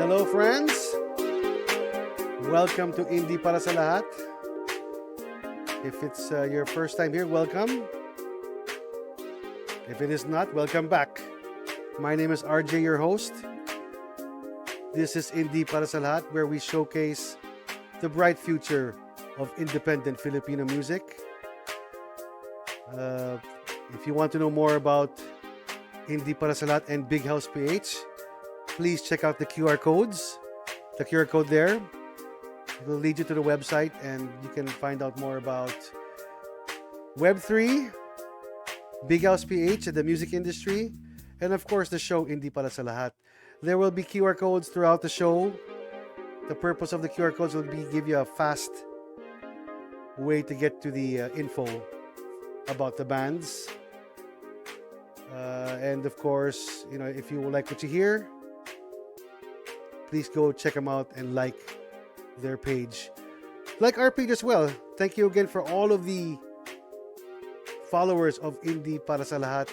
Hello friends! Welcome to Indie Para sa Lahat. If it's your first time here, welcome. If it is not, welcome back. My name is RJ, your host. This is Indie Para sa Lahat, where we showcase the bright future of independent Filipino music. If you want to know more about Indie Para sa Lahat and Big House PH, please check out the QR codes. The QR code there will lead you to the website, and you can find out more about Web3, Big House PH, and the music industry, and of course the show Indie Para sa Lahat. There will be QR codes throughout the show. The purpose of the QR codes will be give you a fast way to get to the info about the bands. And of course, you know, if you like what you hear, please go check them out and like their page. Like our page as well. Thank you again for all of the followers of Indie Para sa Lahat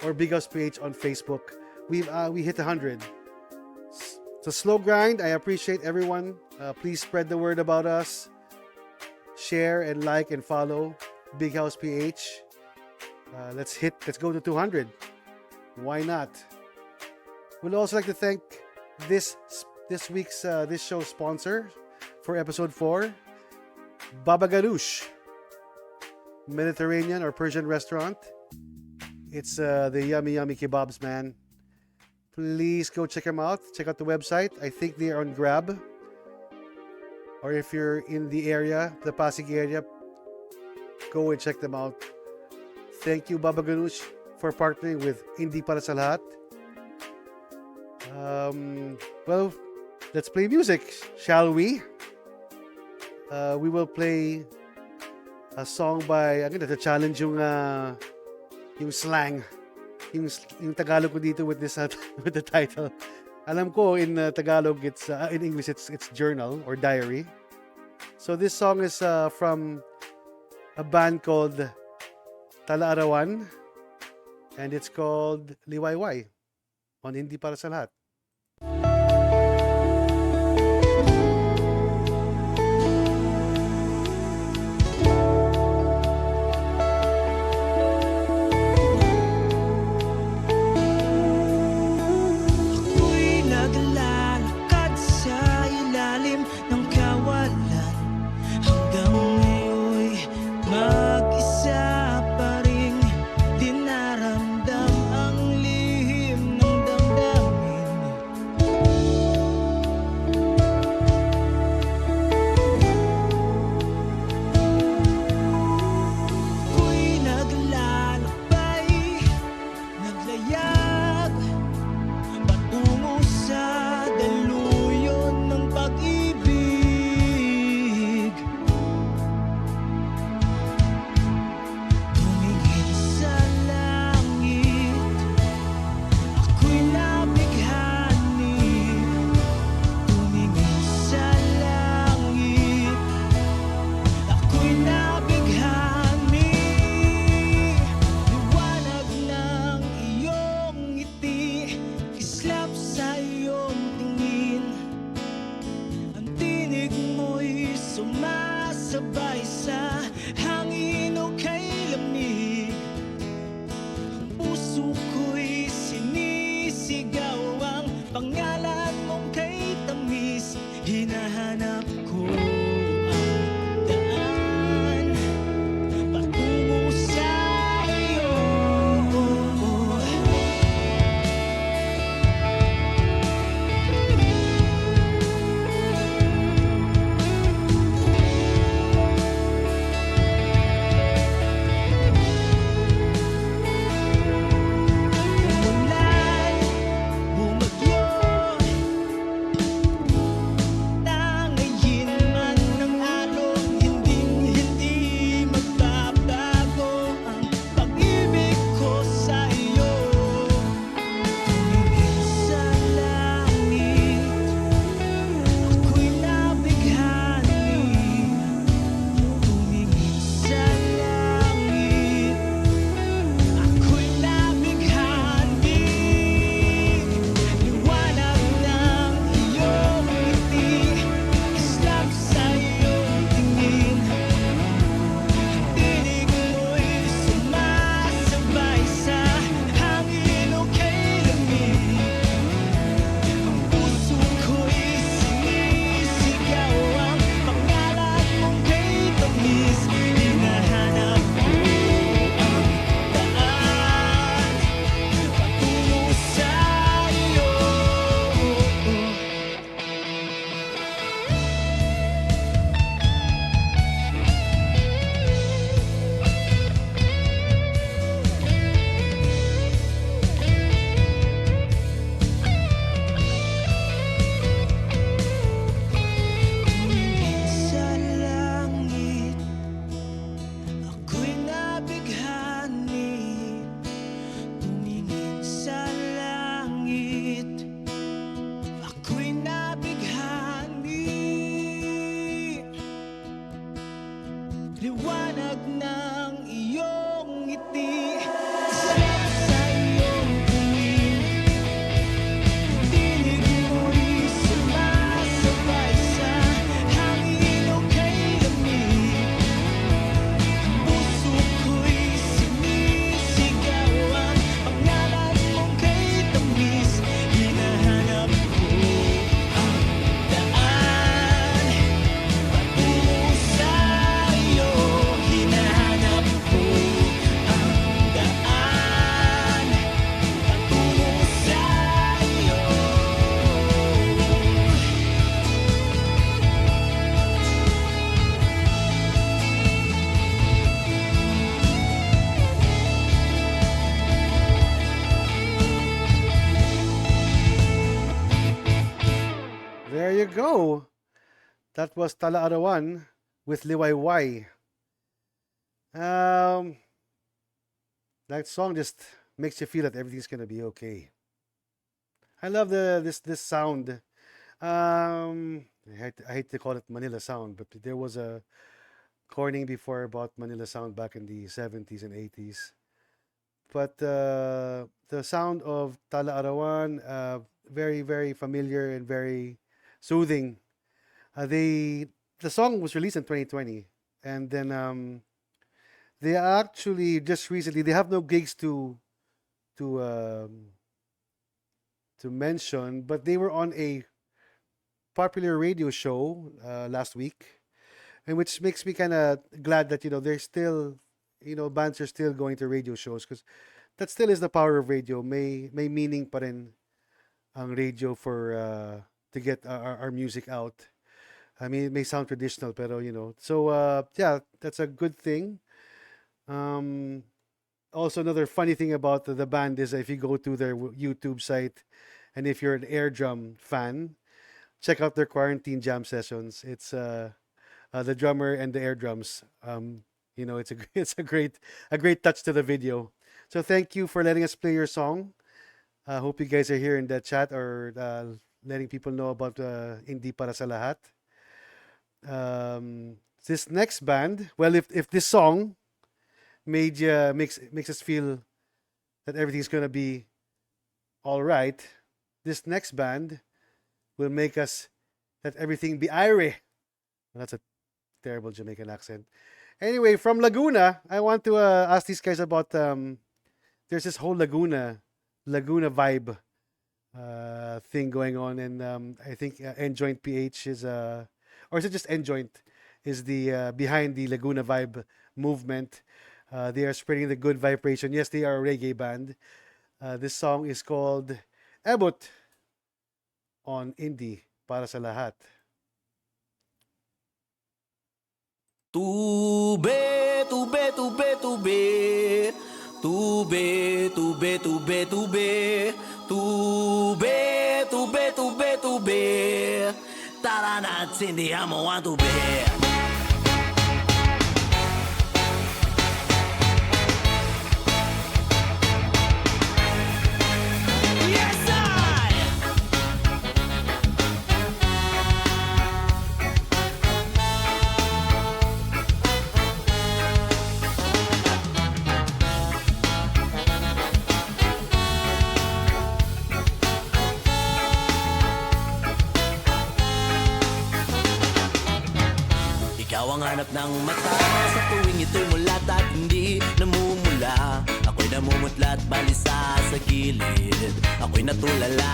or Big House PH on Facebook. We hit 100. It's a slow grind. I appreciate everyone. Please spread the word about us. Share and like and follow Big House PH. Let's go to 200. Why not? We'd also like to thank this week's this show's sponsor for episode 4, Baba Ganoush Mediterranean or Persian restaurant. It's the yummy kebabs, man. Please go check them out. Check out the website. I think they are on Grab. Or if you're in the area, the Pasig area, go and check them out. Thank you, Baba Ganoush, for partnering with Indie Para sa Lahat. Well, let's play music, shall we? We will play a song by, I'm gonna challenge yung slang, yung Tagalog ko dito with this with the title. Alam ko in Tagalog it's in English it's journal or diary. So this song is from a band called Talaarawan, and it's called Liwayway on Indie Para sa Lahat. Dinaramdam ang lihim ng damdamin. you go. That was Talaarawan with Liwayway. That song just makes you feel that everything's gonna be okay. I love this sound. I hate to call it Manila sound, but there was a coining before about Manila sound back in the 70s and 80s. But the sound of Talaarawan, very very familiar and very soothing. The song was released in 2020, and then they actually just recently they have no gigs to um, to mention, but they were on a popular radio show last week, and which makes me kind of glad that they're still bands are still going to radio shows because that still is the power of radio. May meaning pa rin ang radio for to get our music out. I mean, it may sound traditional, pero so yeah, that's a good thing. Um, Also, another funny thing about the band is if you go to their YouTube site, and if you're an air drum fan, check out their quarantine jam sessions. It's the drummer and the air drums. It's a it's a great touch to the video. So thank you for letting us play your song. I hope you guys are here in the chat or letting people know about Indie para sa lahat. This next band, well, if this song makes us feel that everything's gonna be all right, this next band will make us that everything be airy. Well, that's a terrible Jamaican accent. Anyway, from Laguna, I want to ask these guys about there's this whole Laguna vibe thing going on, and I think EnjointPH is or is it just Enjoint is the behind the Laguna vibe movement. They are spreading the good vibration. Yes, they are a reggae band. This song is called Ebot on Indie para sa lahat. Tube, tube, tube, tube. Tube, tube, tube, tube. Tube, tube, tube, tube. Tara na, sindihan mo ang tube. Ikaw ang hanap ng mata sa tuwing ito'y mulat at hindi namumula. Ako'y namumutla at balisa sa gilid. Ako'y natulala.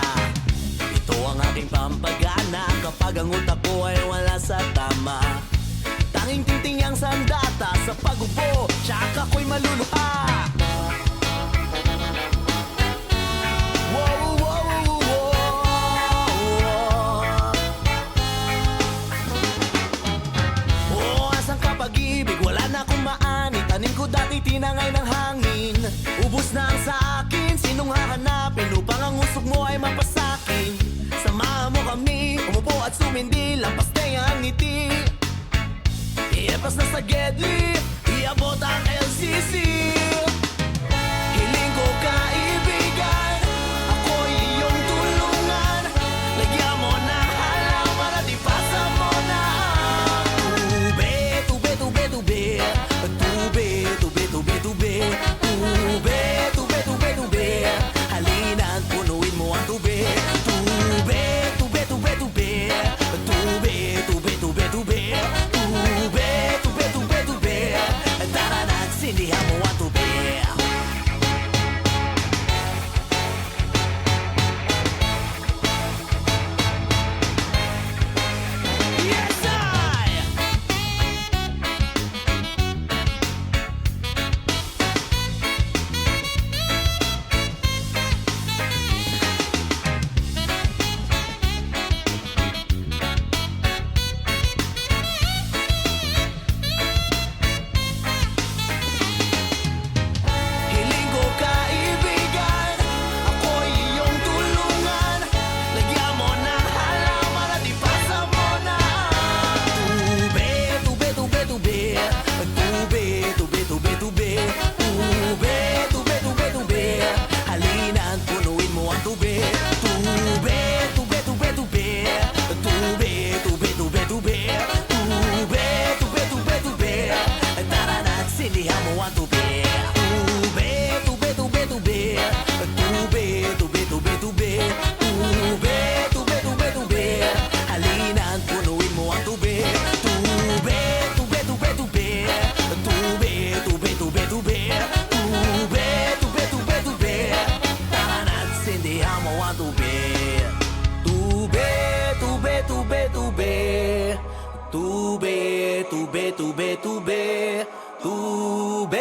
Ito ang aking pampagana kapag ang utak ko ay wala sa tama. Tanging tingting ang sandata sa pag-ubo, tsaka ako'y maluluha. Dati tinangay ng hangin, ubos na ang sa akin. Sinong hahanapin upang ang usok mo ay mapasakin? Samahan mo kami, umupo at sumindi, lampas na ang ngiti. Iepas na sa gedli, iabot ang LCC. Hiling ko kaibigan, ako'y iyong tulungan. Lagyan mo na halaman at ipasa mo na ang tube, tube, tube, tube. Tube, tube, tube, tube. Tube, tube, tube, tube. Halina at punuin mo ang tube. Tube, tube, tube, tube. Tube, tube, tube, tube. Tube, tube, tube, tube. Tara na at sindihan mo ang tube. tube, tube,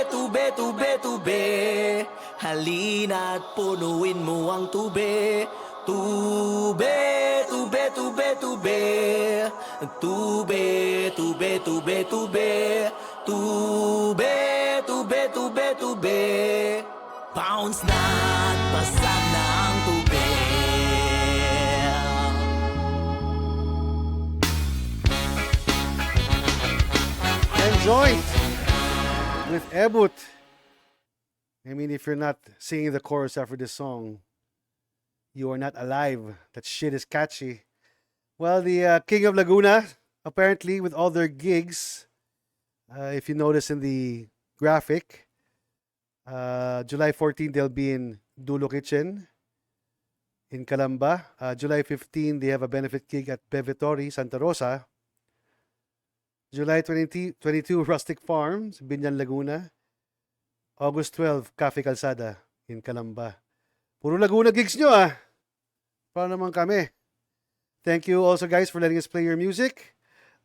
tube, tube, tube. Halina't punuin mo ang tube, tube, tube, tube, tube. Tube, tube, tube, tube. Tube, tube, tube, tube. Bounce na at basag na ang tube. Enjoint with Ebut. I mean, if you're not singing the chorus after this song, you are not alive. That shit is catchy. Well, the King of Laguna, apparently, with all their gigs, if you notice in the graphic, July 14, they'll be in Dulo Kitchen in Calamba. July 15, they have a benefit gig at Bevitori, Santa Rosa. July 22, Rustic Farms, Binyan, Laguna. August 12, Cafe Calzada in Calamba. Puro Laguna gigs nyo ah. Paano naman kami? Thank you also guys for letting us play your music.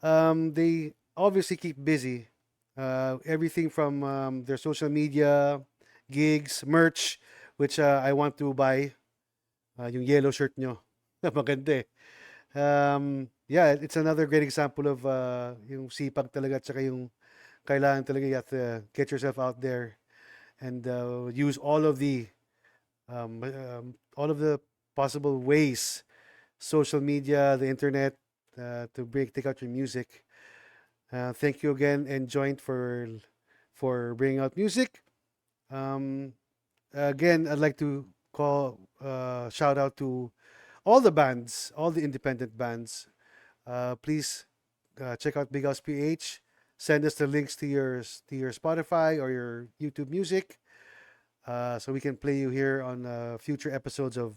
They obviously keep busy. Everything from their social media, gigs, merch, which I want to buy. Yung yellow shirt nyo. Maganda eh. Yeah, it's another great example of yung sipag talaga at saka yung kailangan talaga you have to get yourself out there and use all of the possible ways, social media, the internet, to take out your music. Thank you again, Enjoint, for bringing out music. Again, I'd like to shout out to all the bands, all the independent bands. Please check out Big House PH. Send us the links to your Spotify or your YouTube music, so we can play you here on future episodes of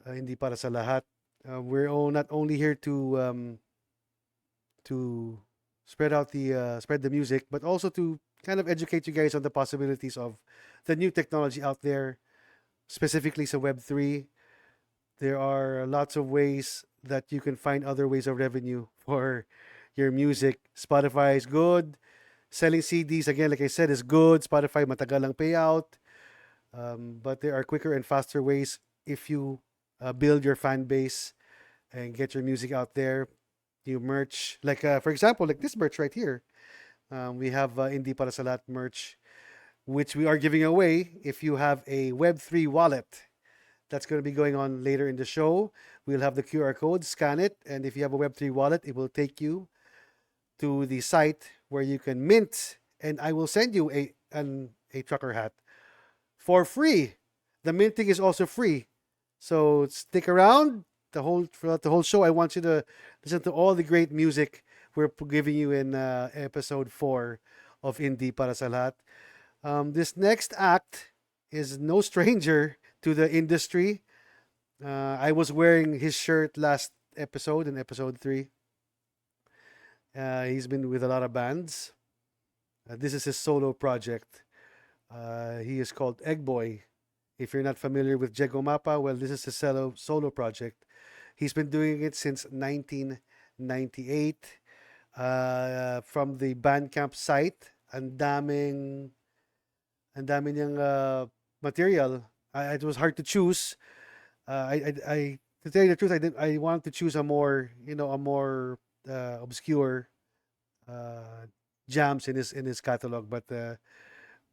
Hindi Para Sa Lahat. We're not only here to spread the music, but also to kind of educate you guys on the possibilities of the new technology out there, specifically sa Web3. There are lots of ways that you can find other ways of revenue for your music. Spotify is good. Selling CDs, again, like I said, is good. Spotify, matagal ang payout. But there are quicker and faster ways if you build your fan base and get your music out there. You merch, like for example, like this merch right here. We have Hindi Para Sa Lahat merch, which we are giving away if you have a Web3 wallet. That's going to be going on later in the show. We'll have the QR code, scan it, and if you have a Web3 wallet, it will take you to the site where you can mint, and I will send you a trucker hat for free. The minting is also free, so stick around throughout the whole show. I want you to listen to all the great music we're giving you in episode 4 of Hindi Para Sa Lahat. This next act is no stranger to the industry. I was wearing his shirt last episode, in episode 3. He's been with a lot of bands. This is his solo project. He is called Eggboy. If you're not familiar with Jego Mapa, well, this is his solo project. He's been doing it since 1998. From the Bandcamp site, ang daming niyang material. It was hard to choose. To tell you the truth, I wanted to choose a more obscure jams in his catalog, but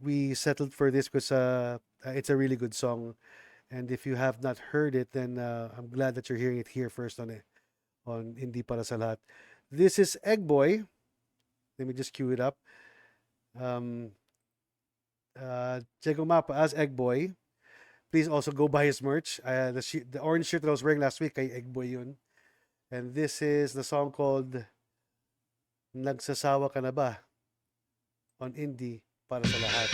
we settled for this because it's a really good song, and if you have not heard it, then I'm glad that you're hearing it here first on Hindi Para Sa Lahat. This is Eggboy. Let me just cue it up. Jego Mapa as Eggboy. Please also go buy his merch. The orange shirt that I was wearing last week, kay Eggboy yun. And this is the song called Nagsasawa Ka Na Ba on Hindi Para Sa Lahat.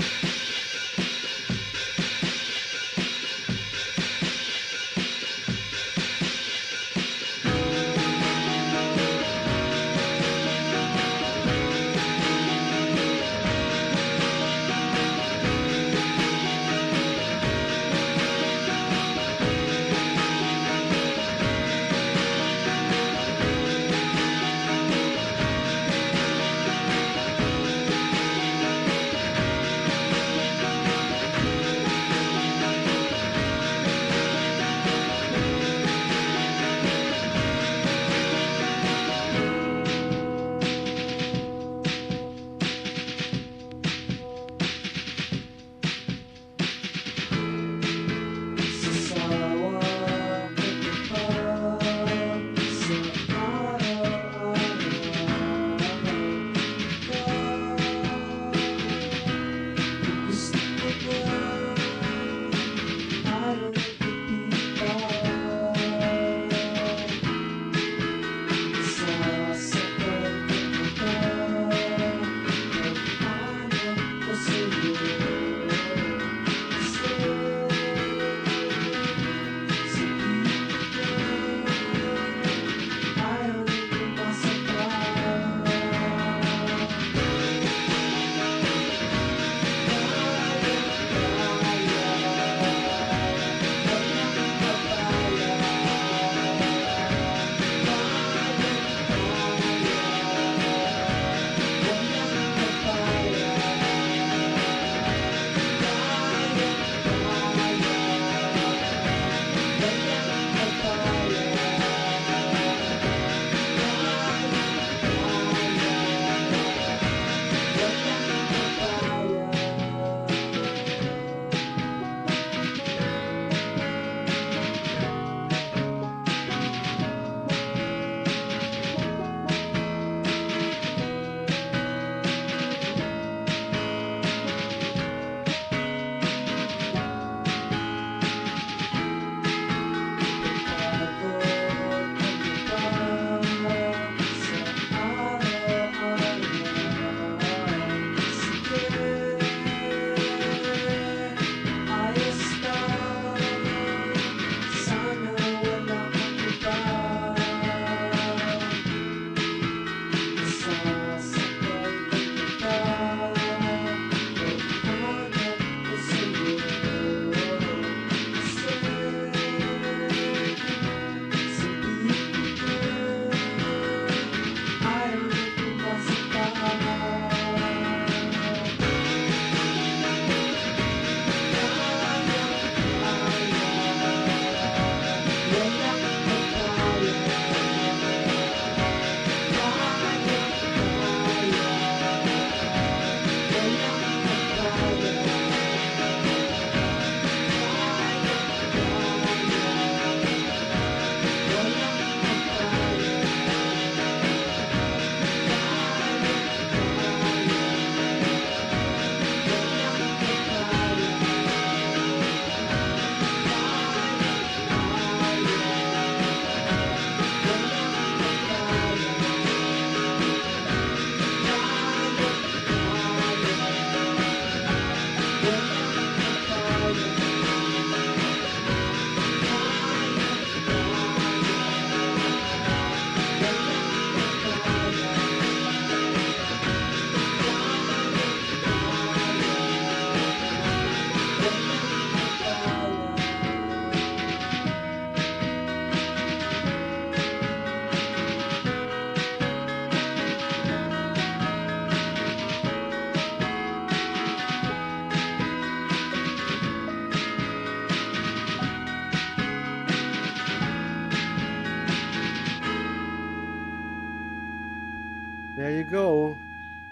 you go,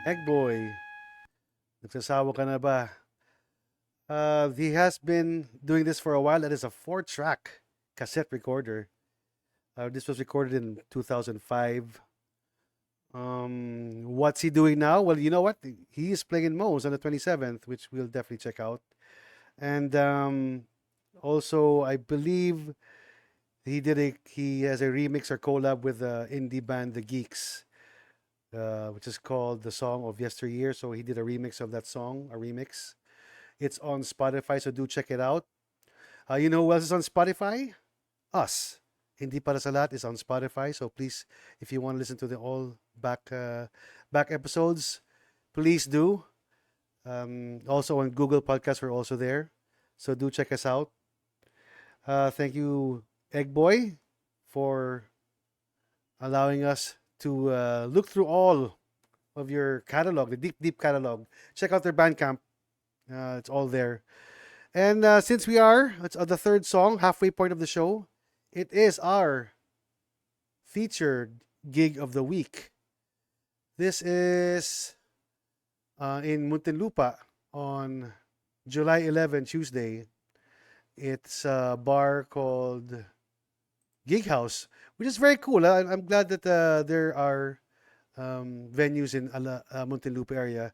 Eggboy. Nagsasawa ka na ba? He has been doing this for a while. That is a 4-track cassette recorder. This was recorded in 2005. What's he doing now? Well, you know what? He is playing in Moe's on the 27th, which we'll definitely check out. And also, I believe he has a remix or collab with the indie band The Geeks, which is called The Song of Yesteryear. So he did a remix of that song, a remix. It's on Spotify, so do check it out. You know who else is on Spotify? Us. Hindi Para sa Lahat is on Spotify. So please, if you want to listen to the all back episodes, please do. Also on Google Podcasts, we're also there. So do check us out. Thank you, Eggboy, for allowing us to look through all of your catalog, the deep catalog. Check out their Bandcamp. It's all there. And since it's the third song, halfway point of the show, it is our featured gig of the week. This is in Muntinlupa on July 11, Tuesday. It's a bar called Gig House, which is very cool. I'm glad that there are venues in Muntinlupa area.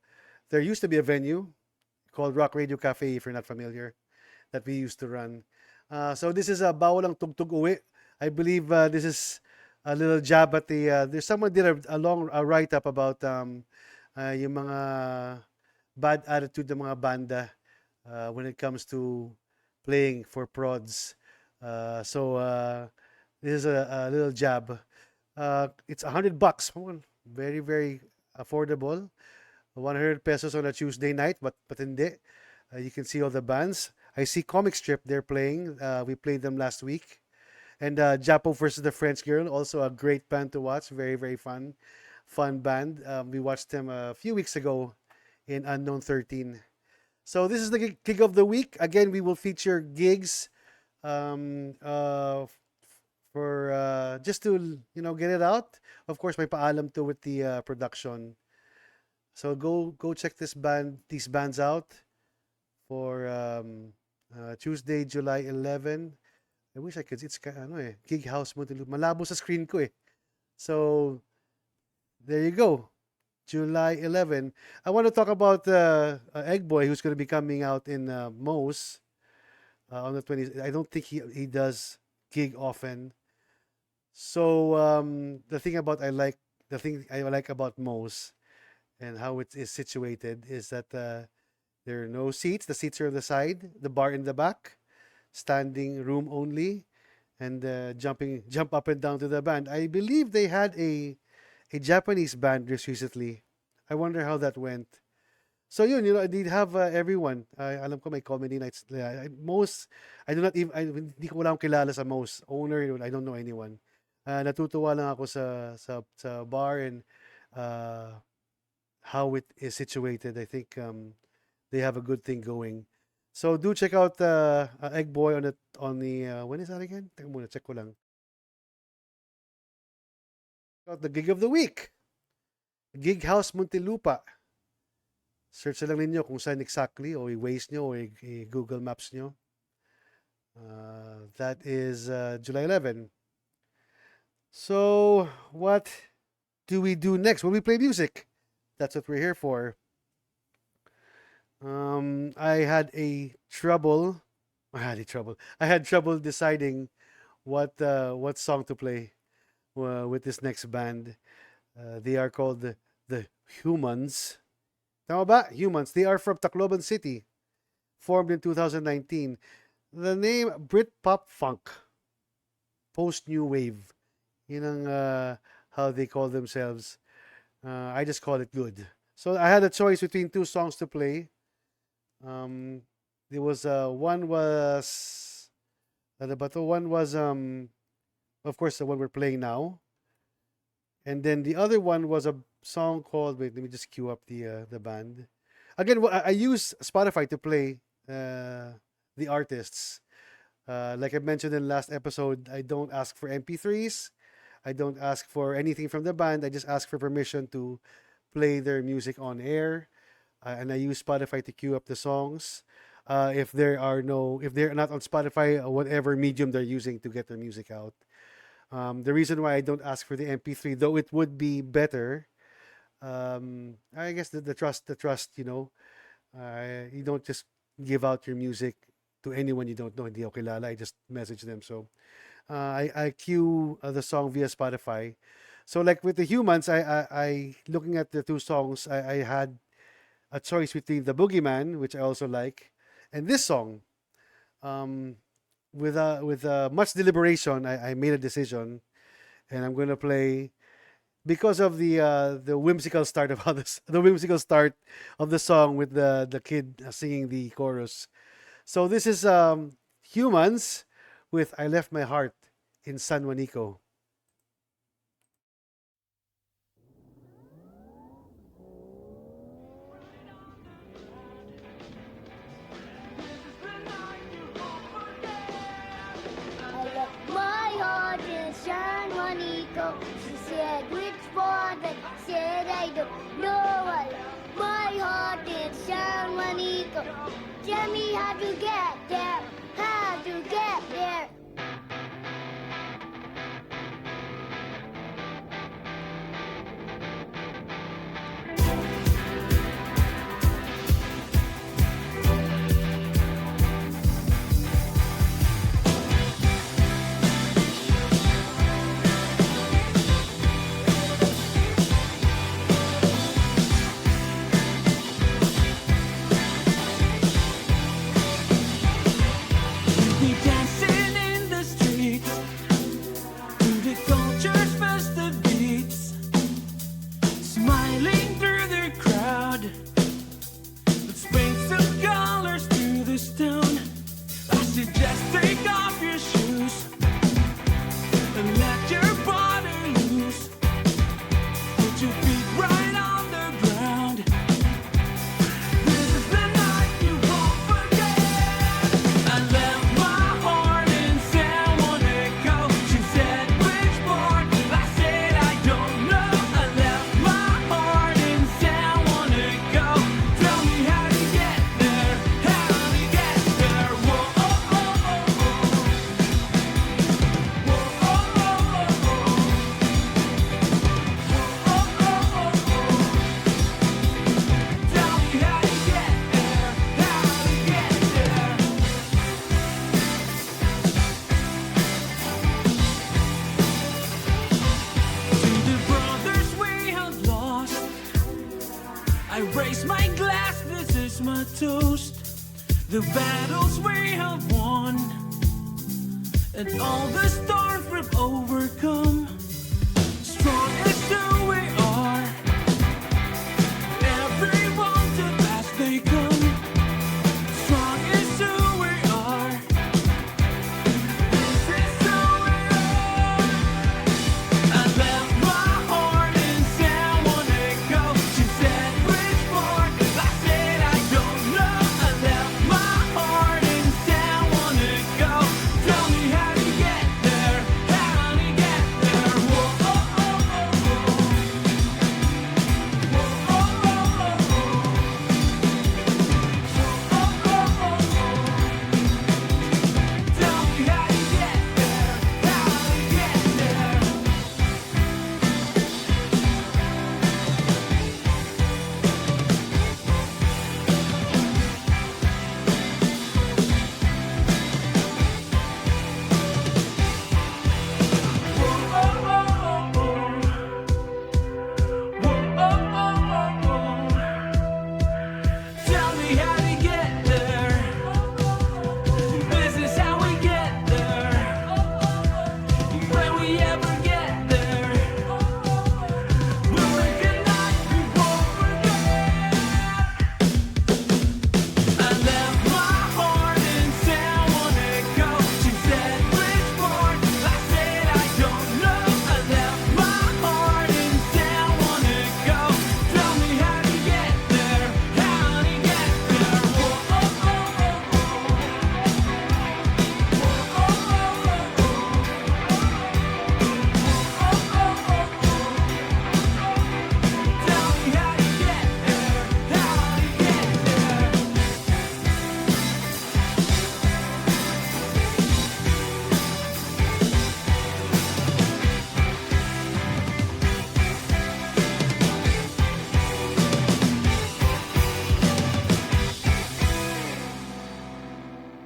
There used to be a venue called Rock Radio Cafe, if you're not familiar, that we used to run. So this is a Bawalang Tugtog Uwi. I believe this is a little jab at there's someone did a long write-up about yung mga bad attitude ng mga banda when it comes to playing for prods. So this is a little jab. It's $100. Very, very affordable. 100 pesos on a Tuesday night, but hindi. You can see all the bands. I see Comic Strip, they're playing. We played them last week. And Japo versus the French Girl, also a great band to watch. Very, very fun band. We watched them a few weeks ago in Unknown 13. So this is the gig of the week. Again, we will feature gigs for just to get it out. Of course, may paalam to with the production. So go check these bands out for Tuesday, July 11. I wish I could. It's Gig House Muntinlupa. Malabo sa screen ko eh. So there you go. July 11. I want to talk about Eggboy, who's going to be coming out in Moe's on the 20th. I don't think he does gig often. So the thing I like about Moe's and how it is situated is that there are no seats. The seats are on the side, the bar in the back, standing room only, and jump up and down to the band. I believe they had a Japanese band just recently. I wonder how that went. So yun, they have everyone. Alam ko may comedy nights. Most, I do not even, hindi ko wala akong kilala sa most owner. I don't know anyone. Natutuwa lang ako sa bar and how it is situated. I think they have a good thing going. So do check out Eggboy on the when is that again? Teka muna, check ko lang. The gig of the week. Gig House Muntinlupa. Search lang ninyo kung saan exactly o i-Waze nyo o i-Google Maps nyo. That is July 11. So what do we do next? Well, we play music. That's what we're here for. I had trouble deciding what song to play with this next band. They are called the Hoomanz. Tama ba? Hoomanz. They are from Tacloban City, formed in 2019. The name Britpop Funk, post new wave. Yun ang how they call themselves. I just call it good. So I had a choice between two songs to play. There was one was of course the one we're playing now, and then the other one was a song called, wait, let me just cue up the band again. I use Spotify to play the artists. Like I mentioned in the last episode, I don't ask for MP3s. I don't ask for anything from the band. I just ask for permission to play their music on air, and I use Spotify to queue up the songs. If they're not on Spotify, whatever medium they're using to get their music out. The reason why I don't ask for the MP3, though it would be better, I guess the trust, you don't just give out your music to anyone you don't know, hindi ako kilala. I just message them. So I queue the song via Spotify. So like with the Hoomanz, I looking at the two songs, I had a choice between the Boogeyman, which I also like, and this song. With much deliberation, I made a decision, and I'm gonna play because of the whimsical start of the whimsical start of the song with the kid singing the chorus. So this is Hoomanz with "I Left My Heart in San Juanico." My heart is San Juanico. She said, which part? I said, I don't know. My heart is San Juanico. Tell me how to get there. How to get there. The battles we have won, and all the storms we've overcome. Strong is who we are. Everyone to pass they come. Strong is who we are. This is who we are. I left my heart in San Juanico. She said which part? I said I don't know. I left my heart in San Juanico. Tell me how to get there. How to get there. Whoa, oh, oh, oh, oh.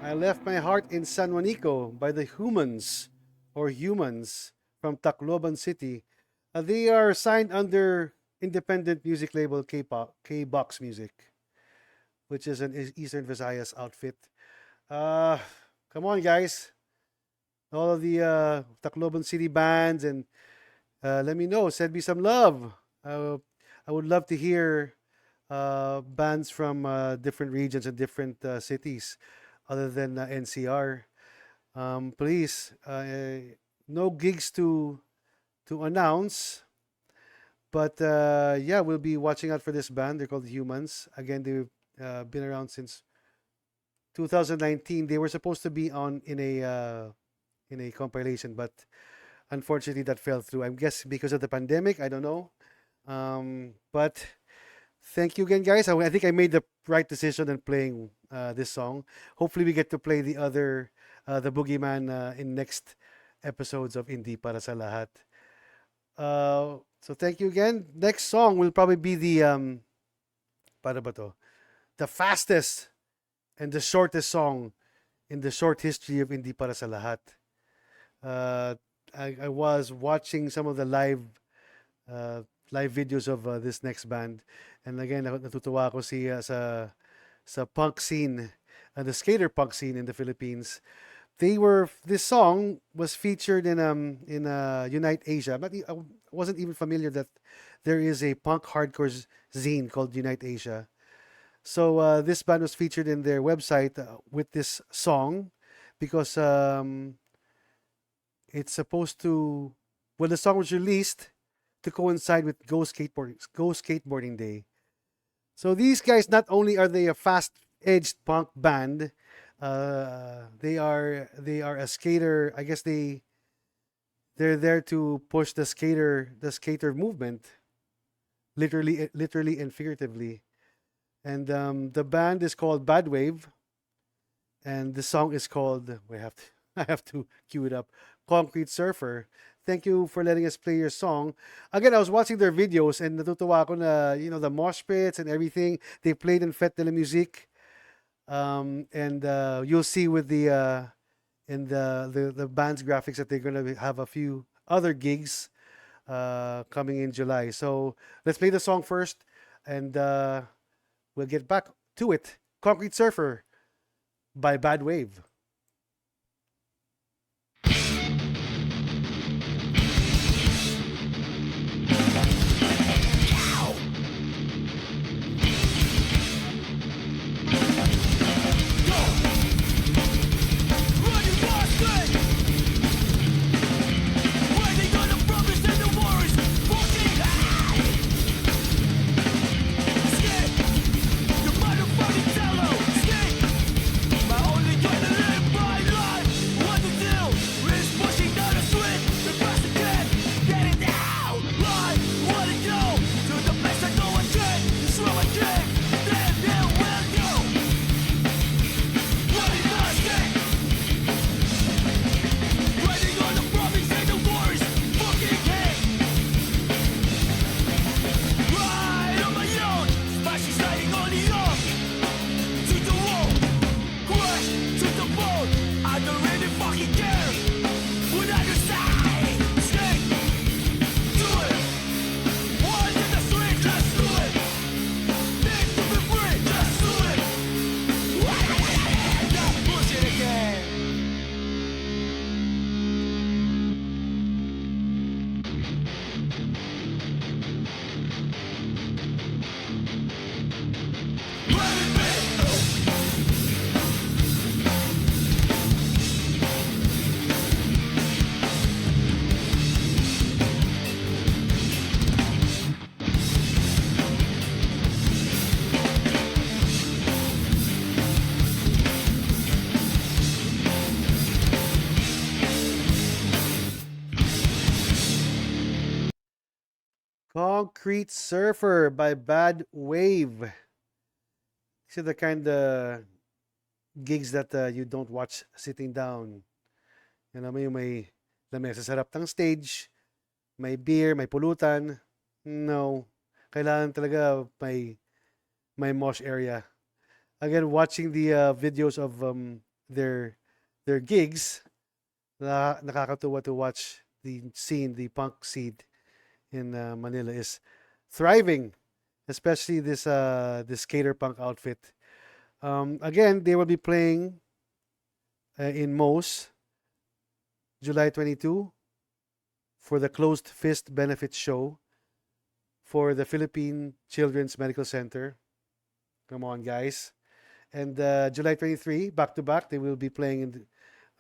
I Left My Heart in San Juanico by the Hoomanz or Humans from Tacloban City. They are signed under independent music label K-Box Music, which is an Eastern Visayas outfit. Uh, Come on, guys. All of the Tacloban City bands, and let me know. Send me some love. I would love to hear bands from different regions and different cities other than NCR. Please, no gigs to announce, but yeah, we'll be watching out for this band. They're called Hoomanz. Again, they've been around since 2019. They were supposed to be on in a compilation, but unfortunately that fell through. I guess because of the pandemic. I don't know. But thank you again, guys. I think I made the right decision in playing this song. Hopefully, we get to play the other, the Boogeyman, in next episodes of Indie Para sa Lahat. So thank you again. Next song will probably be the para ba to? The fastest and the shortest song in the short history of Indie Para sa Lahat. I was watching some of the live videos of this next band, and again natutuwa ako sa punk scene, the skater punk scene in the Philippines. This song was featured in Unite Asia. I wasn't even familiar that there is a punk hardcore zine called Unite Asia. So this band was featured in their website with this song because it's supposed to, when the song was released, to coincide with Go Skateboarding Day. So these guys, not only are they a fast-edged punk band, they are a skater. I guess they're there to push the skater movement, literally and figuratively. And the band is called Badwave, and the song is called. I have to cue it up. Concrete Surfer. Thank you for letting us play your song. Again, I was watching their videos and natutuwa ako na, the mosh pits and everything. They played in Fête de la Musique. And you'll see with the in the band's graphics that they're going to have a few other gigs coming in July. So let's play the song first, and we'll get back to it. Concrete Surfer by Badwave. Concrete Surfer by Badwave. These are the kind of gigs that you don't watch sitting down. May lamesa sa harap ng stage, may beer, may pulutan. No. Kailangan talaga may mosh area. Again, watching the videos of their gigs, nakakatuwa to watch the scene, the punk scene in Manila is thriving, especially this skater punk outfit. Again, they will be playing in Mo's July 22 for the Closed Fist Benefit Show for the Philippine Children's Medical Center. Come on, guys. And July 23, back to back, they will be playing in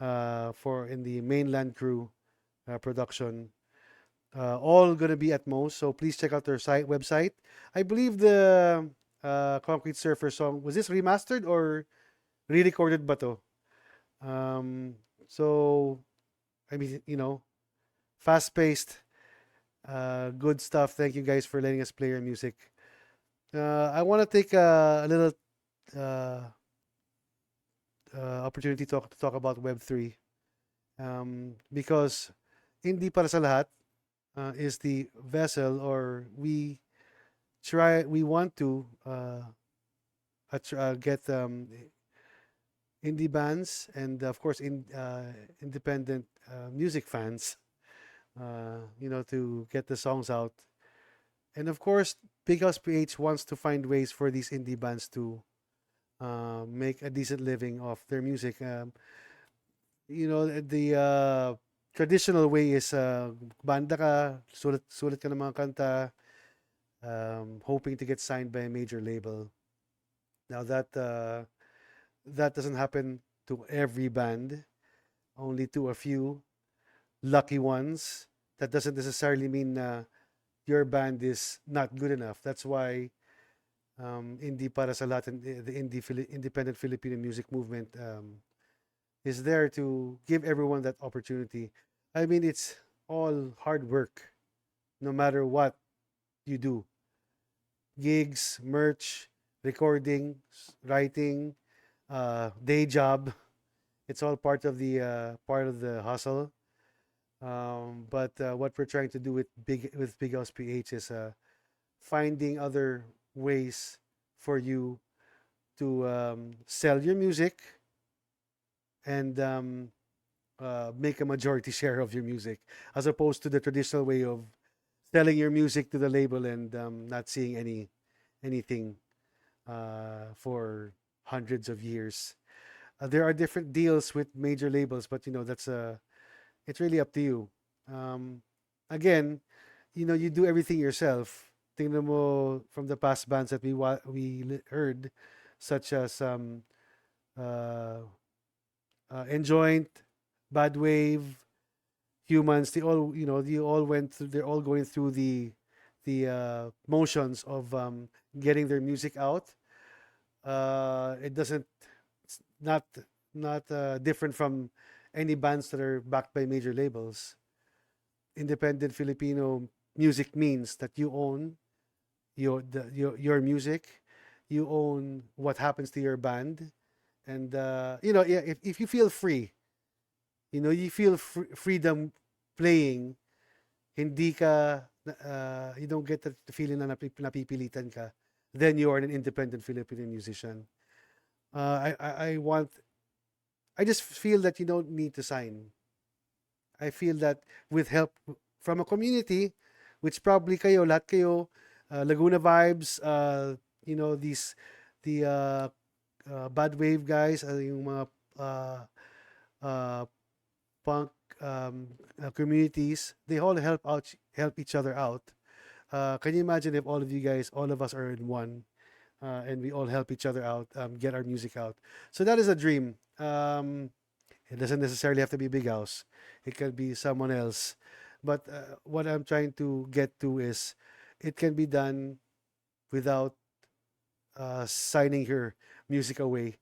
the Mainland Crew production. All gonna be at Mo's, so please check out their website. I believe the Concrete Surfer song, was this remastered or re-recorded ba to? So I mean, fast-paced, good stuff. Thank you guys for letting us play your music. I want to take a little uh, opportunity to talk about Web3, because Hindi para sa lahat is the vessel, or we want to get indie bands and of course independent music fans, to get the songs out. And of course, Big House PH wants to find ways for these indie bands to make a decent living off their music. The traditional way is banda ka, sulit ka ng mga kanta, hoping to get signed by a major label. Now that doesn't happen to every band, only to a few lucky ones. That doesn't necessarily mean your band is not good enough. That's why Indie para sa lahat, and the independent Filipino music movement is there to give everyone that opportunity. I mean, it's all hard work, no matter what you do. Gigs, merch, recording, writing, day job. It's all part of the hustle. But what we're trying to do with Big House PH is finding other ways for you to sell your music and make a majority share of your music, as opposed to the traditional way of selling your music to the label and not seeing anything for hundreds of years. There are different deals with major labels, but that's it's really up to you. Again, you do everything yourself. Tingnan mo from the past bands that we heard, such as Enjoint, Badwave, Hoomanz. They're all going through the motions of getting their music out. It doesn't it's not different from any bands that are backed by major labels. Independent Filipino music means that you own your music, you own what happens to your band, and if you feel free, you feel freedom playing, hindi ka you don't get the feeling na napipilitan ka, then you are an independent Filipino musician. I just feel that you don't need to sign. I feel that with help from a community, which probably lahat kayo, Laguna Vibes, the Badwave guys, yung mga punk communities, they all help each other out. Can you imagine if all of us are in one, and we all help each other out, get our music out? So that is a dream. It doesn't necessarily have to be Big House. It can be someone else. But what I'm trying to get to is it can be done without signing your music away.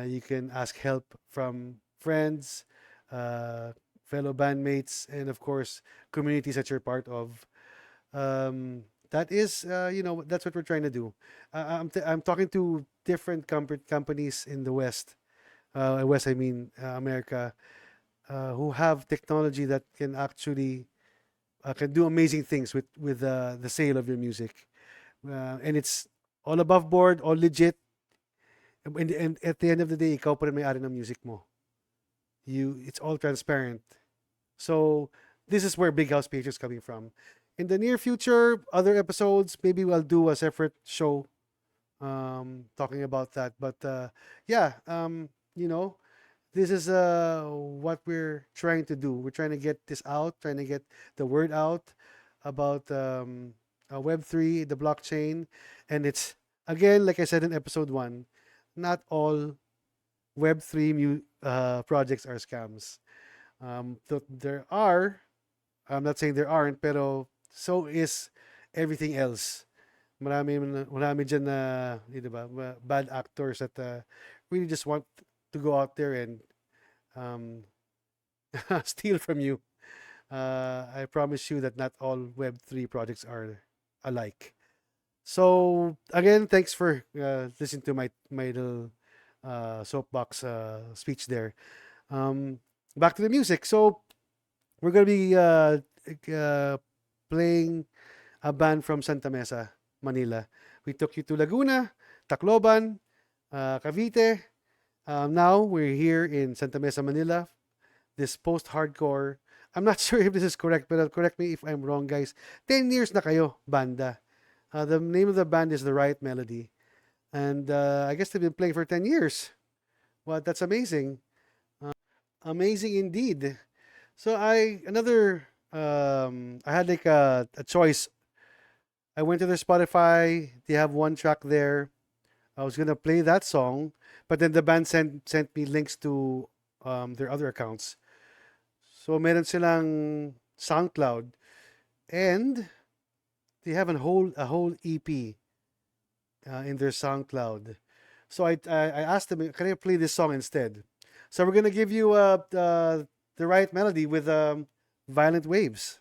You can ask help from friends, fellow bandmates, and of course, communities that you're part of. That is, that's what we're trying to do. I'm talking to different companies in the West. West, I mean America, who have technology that can actually can do amazing things with the sale of your music, and it's all above board, all legit. And at the end of the day, ikaw pa rin may-ari ng music mo. It's all transparent. So this is where Big House PH is coming from. In the near future, other episodes, maybe we'll do a separate show talking about that. But yeah, you know, this is what we're trying to do. We're trying to get this out, trying to get the word out about Web3, the blockchain. And it's, again, like I said in episode 1, not all Web3 projects are scams. There are, I'm not saying there aren't, pero so is everything else. Marami dyan na, di ba, bad actors that really just want to go out there and steal from you. I promise you that not all Web3 projects are alike. So again, thanks for listening to my little soapbox speech there. Back to the music. So we're gonna be playing a band from Santa Mesa, Manila. We took you to Laguna, Tacloban, Cavite. Now we're here in Santa Mesa, Manila. This post-hardcore. I'm not sure if this is correct, but correct me if I'm wrong, guys. 10 years na kayo, banda. The name of the band is the Riot Melody. And I guess they've been playing for 10 years. Well, that's amazing. Amazing indeed. So I had like a choice. I went to their Spotify. They have one track there. I was gonna play that song, but then the band sent me links to their other accounts. So meron silang SoundCloud, and they have a whole EP in their SoundCloud. So I asked them, can I play this song instead? So we're gonna give you the Riot Melody with Violent Waves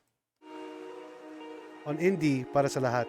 on Indie para sa lahat.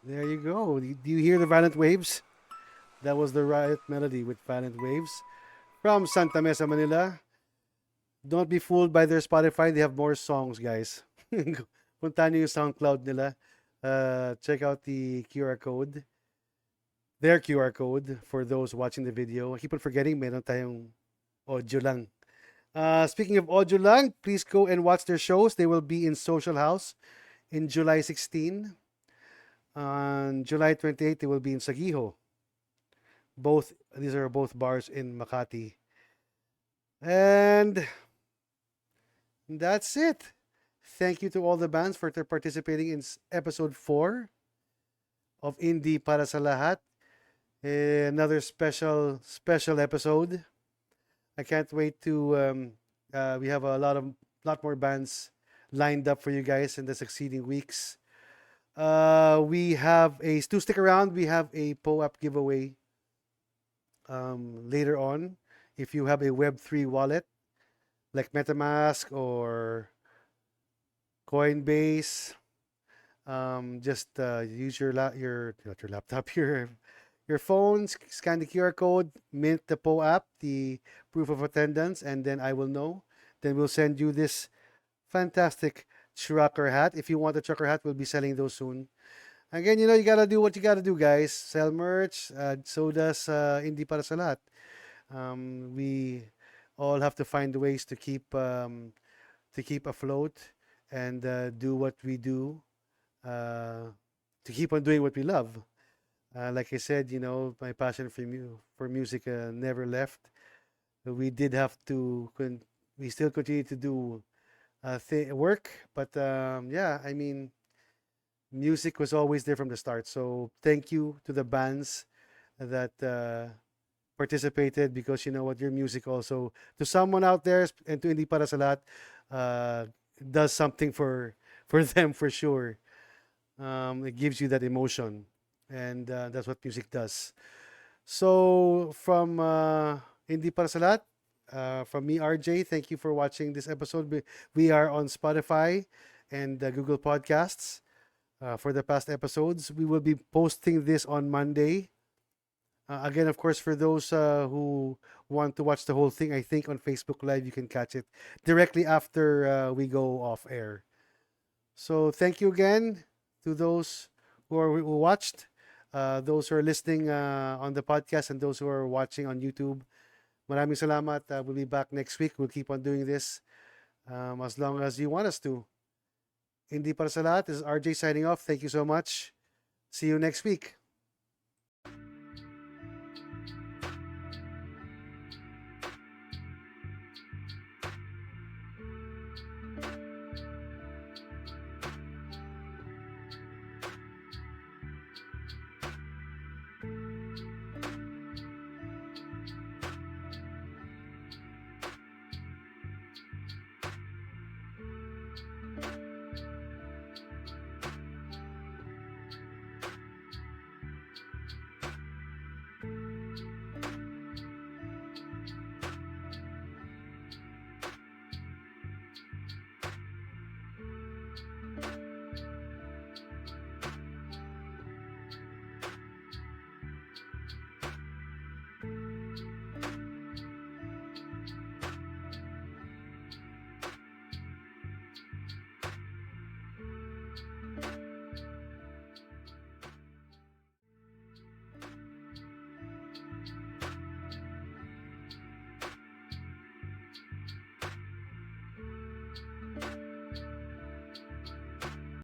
There you go. Do you hear the violent waves? That was the Riot Melody with Violent Waves from Santa Mesa, Manila. Don't be fooled by their Spotify. They have more songs, guys. Punta niyo yung SoundCloud nila. Check out the QR code. Their QR code for those watching the video. I keep on forgetting, meron tayong audio lang. Speaking of audio lang, please go and watch their shows. They will be in Social House in July 16. On July 28, they will be in Sagiho. These are both bars in Makati. And that's it. Thank you to all the bands for participating in episode 4 of Indie Para sa Lahat. Another special episode. I can't wait to we have a lot more bands lined up for you guys in the succeeding weeks. We have stick around. We have a POAP giveaway later on. If you have a Web3 wallet like MetaMask or Coinbase, just use your not your laptop, your phone, scan the QR code, mint the POAP, the proof of attendance, and then I will know. Then we'll send you this fantastic trucker hat. If you want the trucker hat, we'll be selling those soon. Again, you gotta do what you gotta do, guys. Sell merch. So does Indie Para sa Lahat. We all have to find ways to keep afloat and do what we do to keep on doing what we love. Like I said, my passion for music never left. We did have to. We still continue to do work, but yeah, I mean, music was always there from the start. So thank you to the bands that participated, because you know what, your music also to someone out there and to Indie Para sa Lahat does something for them for sure. It gives you that emotion, and that's what music does. So from Indie Para sa Lahat, from me, RJ, thank you for watching this episode. We are on Spotify and Google Podcasts for the past episodes. We will be posting this on Monday. Again, of course, for those who want to watch the whole thing, I think on Facebook Live you can catch it directly after we go off air. So thank you again to those who watched, those who are listening on the podcast, and those who are watching on YouTube. Maraming salamat. We'll be back next week. We'll keep on doing this as long as you want us to. Hindi Para sa Lahat, this is RJ signing off. Thank you so much. See you next week.